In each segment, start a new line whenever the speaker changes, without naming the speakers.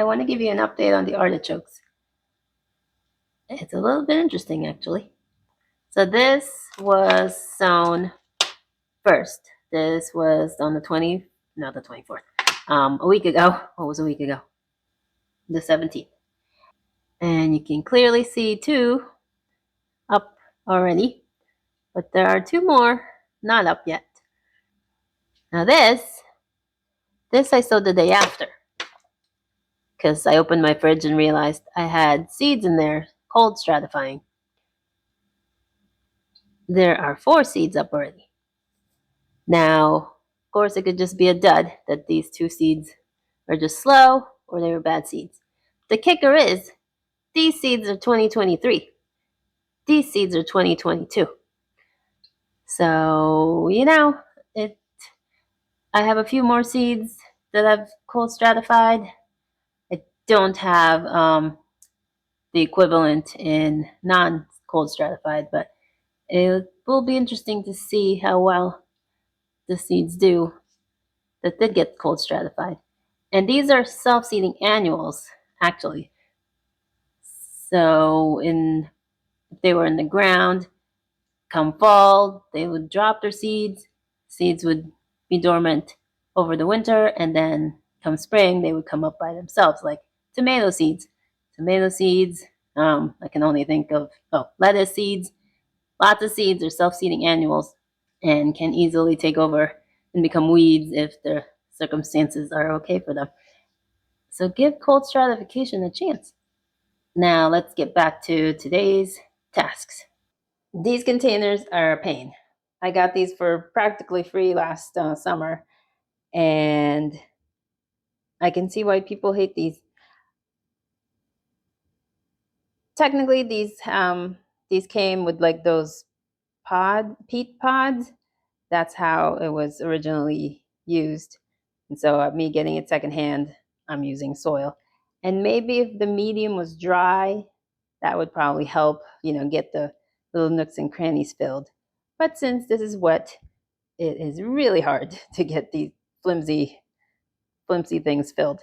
I want to give you an update on the artichokes. It's a little bit interesting, actually. So this was sown first. This was on the 20th, not the 24th, a week ago. What was a week ago? The 17th. And you can clearly see two up already, but there are two more not up yet. Now this I sowed the day after, because I opened my fridge and realized I had seeds in there, cold stratifying. There are 4 seeds up already. Now, of course, it could just be a dud that these 2 seeds are just slow or they were bad seeds. The kicker is, these seeds are 2023. These seeds are 2022. So, I have a few more seeds that I've cold stratified. I don't have the equivalent in non-cold stratified, but it will be interesting to see how well the seeds do that did get cold stratified. And these are self-seeding annuals, actually. So if they were in the ground, come fall, they would drop their seeds. Seeds would be dormant over the winter, and then come spring, they would come up by themselves, like tomato seeds. Tomato seeds, I can only think of, lettuce seeds. Lots of seeds are self-seeding annuals and can easily take over and become weeds if the circumstances are okay for them. So give cold stratification a chance. Now let's get back to today's tasks. These containers are a pain. I got these for practically free last summer, and I can see why people hate these. Technically, these came with like those peat pods. That's how it was originally used. And so me getting it secondhand, I'm using soil. And maybe if the medium was dry, that would probably help, get the little nooks and crannies filled. But since this is wet, it is really hard to get these flimsy things filled.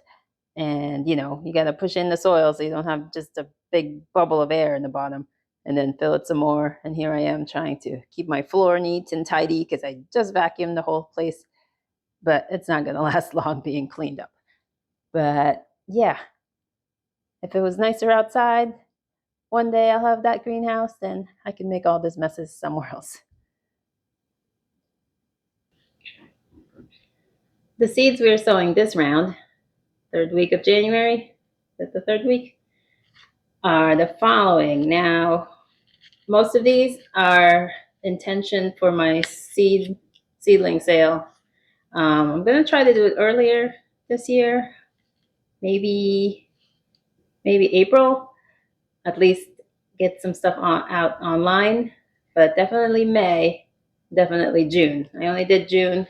And you got to push in the soil so you don't have just a big bubble of air in the bottom, and then fill it some more. And here I am trying to keep my floor neat and tidy because I just vacuumed the whole place, but it's not going to last long being cleaned up. But yeah, if it was nicer outside, one day I'll have that greenhouse and I can make all these messes somewhere else. The seeds we are sowing this round, 3rd week of January, is that the 3rd week, are the following. Now, most of these are intention for my seedling sale. I'm going to try to do it earlier this year, maybe April, at least get some stuff out online, but definitely May, definitely June. I only did June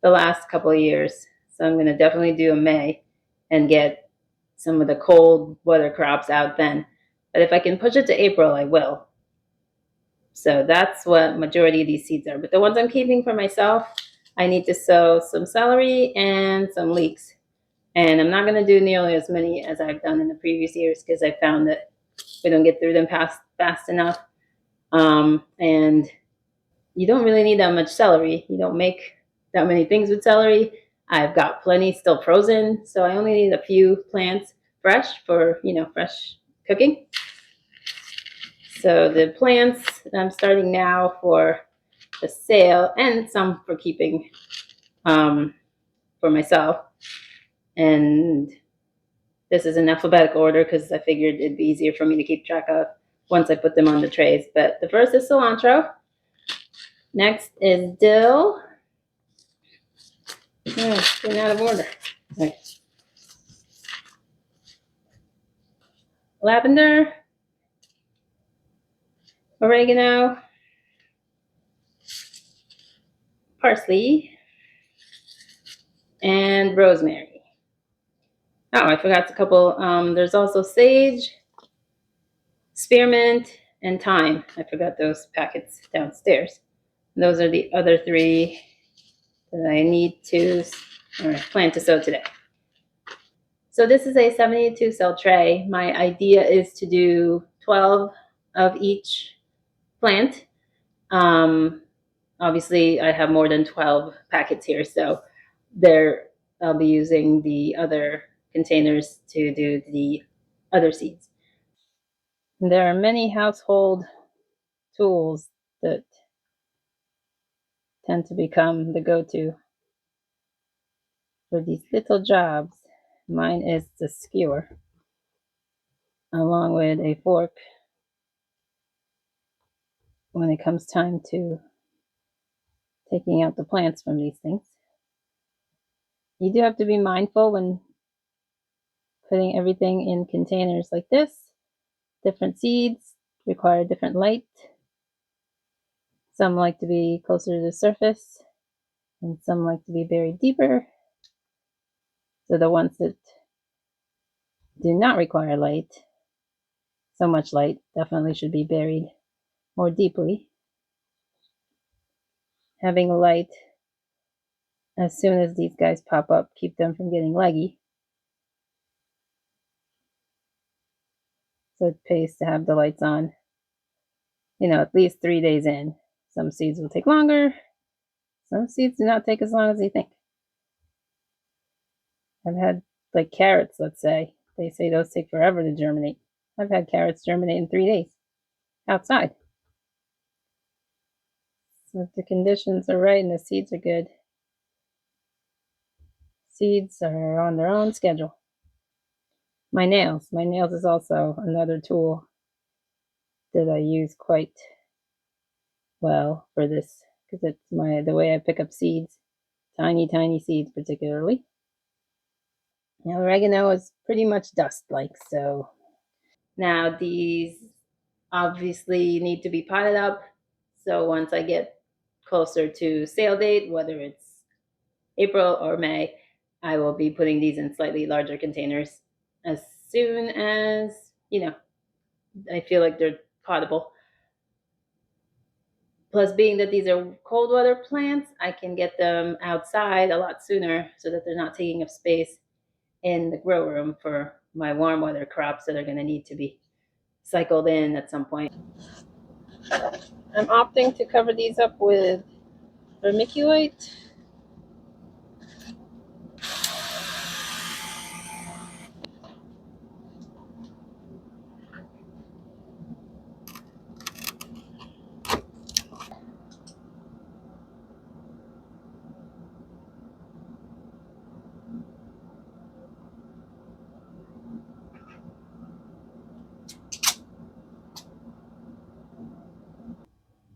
the last couple of years, so I'm going to definitely do a May and get some of the cold weather crops out then. But if I can push it to April, I will. So that's what majority of these seeds are. But the ones I'm keeping for myself, I need to sow some celery and some leeks. And I'm not going to do nearly as many as I've done in the previous years because I found that we don't get through them fast enough. And you don't really need that much celery. You don't make that many things with celery. I've got plenty still frozen, so I only need a few plants fresh for, fresh cooking. So the plants I'm starting now for the sale and some for keeping for myself. And this is in alphabetical order because I figured it'd be easier for me to keep track of once I put them on the trays. But the first is cilantro. Next is dill. Oh, getting out of order. Okay. Lavender, oregano, parsley, and rosemary. Oh, I forgot a couple. There's also sage, spearmint, and thyme. I forgot those packets downstairs. Those are the other 3 that I need to plan to sow today. So this is a 72 cell tray. My idea is to do 12 of each plant. Obviously, I have more than 12 packets here, so there I'll be using the other containers to do the other seeds. There are many household tools that tend to become the go-to for these little jobs. Mine is the skewer, along with a fork when it comes time to taking out the plants from these things. You do have to be mindful when putting everything in containers like this. Different seeds require different light. Some like to be closer to the surface, and some like to be buried deeper. So the ones that do not require light, so much light, definitely should be buried more deeply. Having light as soon as these guys pop up, keep them from getting leggy. So it pays to have the lights on, at least 3 days in. Some seeds will take longer. Some seeds do not take as long as you think. I've had like carrots, let's say. They say those take forever to germinate. I've had carrots germinate in 3 days outside. So if the conditions are right and the seeds are good, seeds are on their own schedule. My nails. My nails is also another tool that I use quite well for this because it's the way I pick up seeds, tiny seeds particularly. Oregano is pretty much dust-like, so now these obviously need to be potted up. So once I get closer to sale date, whether it's April or May, I will be putting these in slightly larger containers as soon as, I feel like they're potable. Plus, being that these are cold weather plants, I can get them outside a lot sooner so that they're not taking up space in the grow room for my warm weather crops that are going to need to be cycled in at some point. I'm opting to cover these up with vermiculite.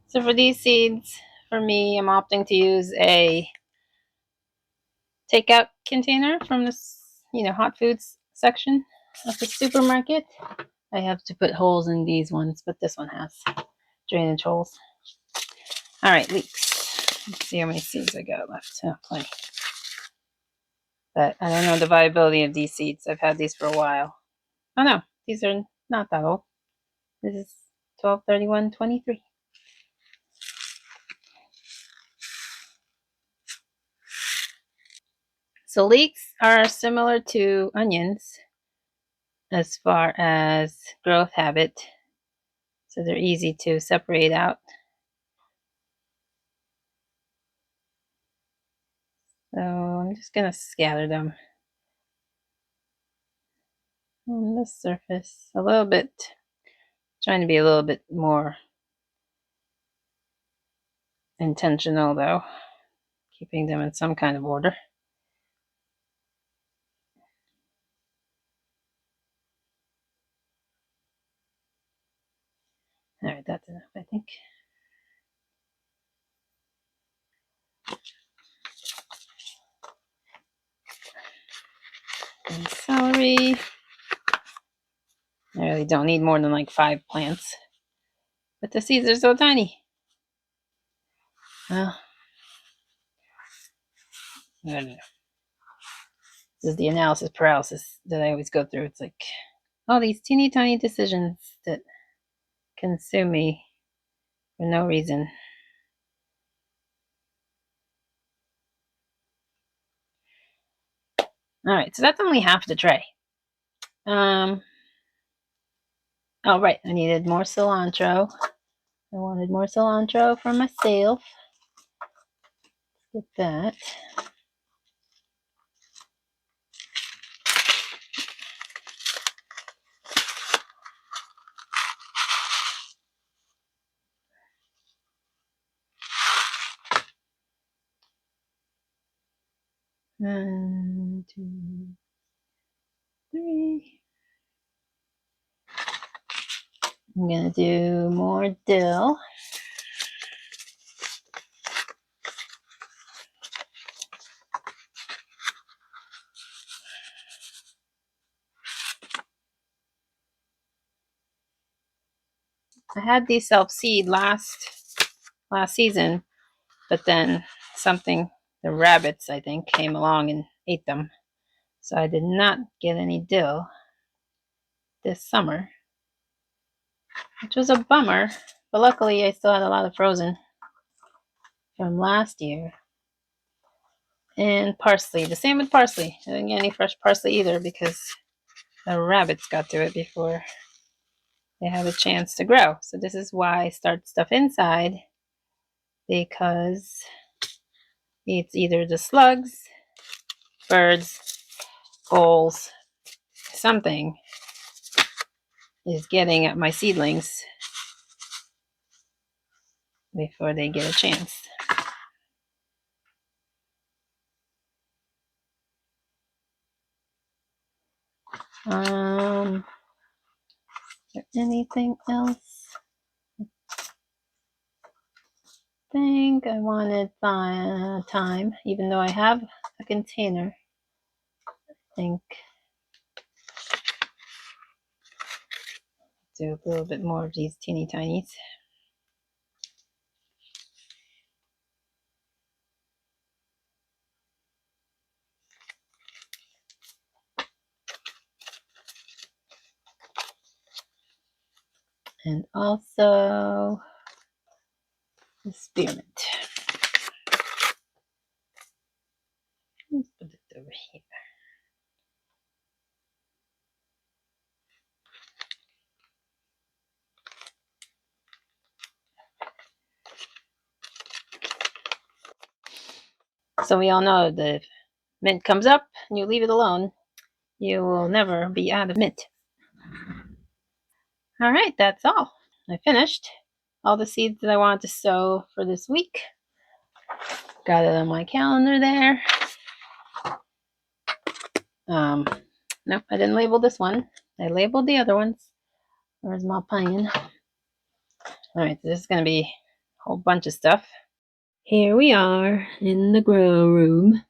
So for these seeds, for me, I'm opting to use a takeout container from this, hot foods section of the supermarket. I have to put holes in these ones, but this one has drainage holes. All right, leeks. Let's see how many seeds I got left. Oh, plenty. But I don't know the viability of these seeds. I've had these for a while. Oh no, these are not that old. This is 12/31/23. So leeks are similar to onions as far as growth habit. So they're easy to separate out. So I'm just going to scatter them on the surface a little bit. Trying to be a little bit more intentional though, keeping them in some kind of order. All right, that's enough, I think. And celery. I really don't need more than like 5 plants. But the seeds are so tiny. Well, I don't know. This is the analysis paralysis that I always go through. It's like all these teeny tiny decisions that consume me for no reason. All right, so that's only half the tray. Oh, right, I needed more cilantro. I wanted more cilantro for myself. Get that. One, two, three. I'm gonna do more dill. I had these self-seed last season, but then the rabbits, I think, came along and ate them. So I did not get any dill this summer, which was a bummer. But luckily, I still had a lot of frozen from last year. And parsley, the same with parsley. I didn't get any fresh parsley either because the rabbits got to it before they had a chance to grow. So this is why I start stuff inside, because it's either the slugs, birds, voles, something is getting at my seedlings before they get a chance. Is there anything else? I think I wanted thyme, even though I have a container. I think do a little bit more of these teeny tinies. And also the spearmint. Let's put it over here. So we all know that if mint comes up and you leave it alone, you will never be out of mint. All right, that's all. I finished all the seeds that I wanted to sow for this week. Got it on my calendar there. Nope, I didn't label this one. I labeled the other ones. Where's my pen? All right, so this is going to be a whole bunch of stuff. Here we are in the grow room.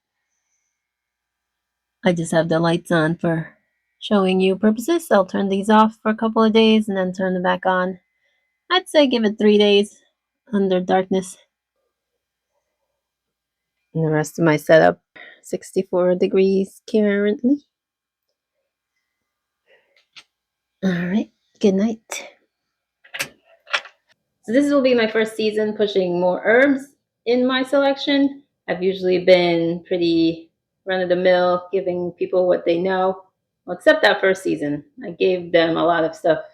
I just have the lights on for showing you purposes. I'll turn these off for a couple of days and then turn them back on. I'd say give it 3 days under darkness. And the rest of my setup, 64 degrees currently. All right, good night. So this will be my first season pushing more herbs in my selection. I've usually been pretty run-of-the-mill, giving people what they know. Well, except that first season. I gave them a lot of stuff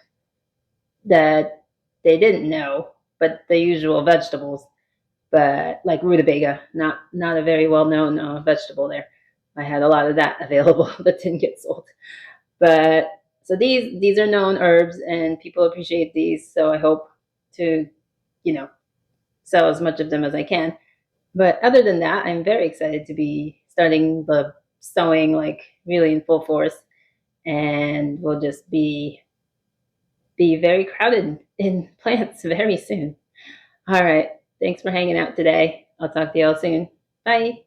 that they didn't know, but the usual vegetables. But like rutabaga, not a very well-known vegetable there. I had a lot of that available that didn't get sold. But so these are known herbs and people appreciate these. So I hope to, sell as much of them as I can. But other than that, I'm very excited to be starting the sowing like really in full force, and we'll just be very crowded in plants very soon. All right. Thanks for hanging out today. I'll talk to you all soon. Bye.